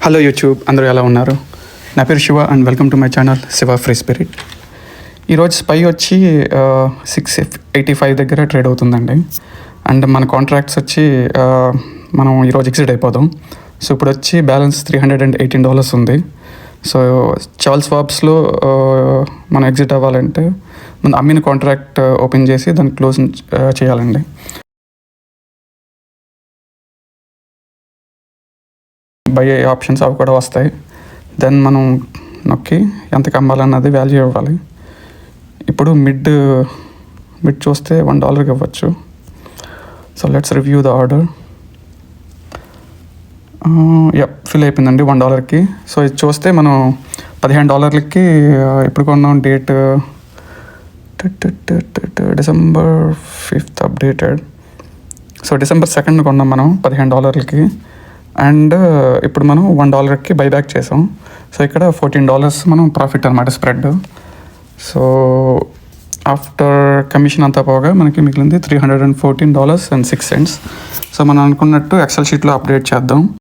Hello YouTube, అందరూ ఎలా ఉన్నారు? నా పేరు Shiva and welcome to my channel Shiva free spirit. ఈరోజు స్పై వచ్చి 685 దగ్గర ట్రేడ్ అవుతుందండి. అండ్ మన కాంట్రాక్ట్స్ వచ్చి మనం ఈరోజు ఎగ్జిట్ అయిపోదాం. సో ఇప్పుడు వచ్చి బ్యాలెన్స్ $318 ఉంది. సో చార్ల్స్ స్వాప్స్లో మనం ఎగ్జిట్ అవ్వాలంటే మనం అమ్మిన కాంట్రాక్ట్ ఓపెన్ చేసి దాన్ని క్లోజ్ చేయాలండి. బై ఆప్షన్స్ అవి కూడా వస్తాయి. దెన్ మనం నొక్కి ఎంతకు అమ్మాలన్నది వాల్యూ ఇవ్వాలి. ఇప్పుడు మిడ్ చూస్తే $1 ఇవ్వచ్చు. So let's review the order. Fill అయిపోయిందండి $1. సో ఇది చూస్తే మనం $15 ఎప్పుడు కొన్నాం, date December 5th updated. So December 2nd కొన్నాం మనం $15. అండ్ ఇప్పుడు మనం $1 బైబ్యాక్ చేసాం. సో ఇక్కడ $14 మనం ప్రాఫిట్ అనమాట, స్ప్రెడ్. సో ఆఫ్టర్ కమిషన్ అంతా పోగా మనకి మిగిలింది $314.06. సో మనం అనుకున్నట్టు ఎక్సెల్ షీట్లో అప్డేట్ చేద్దాం.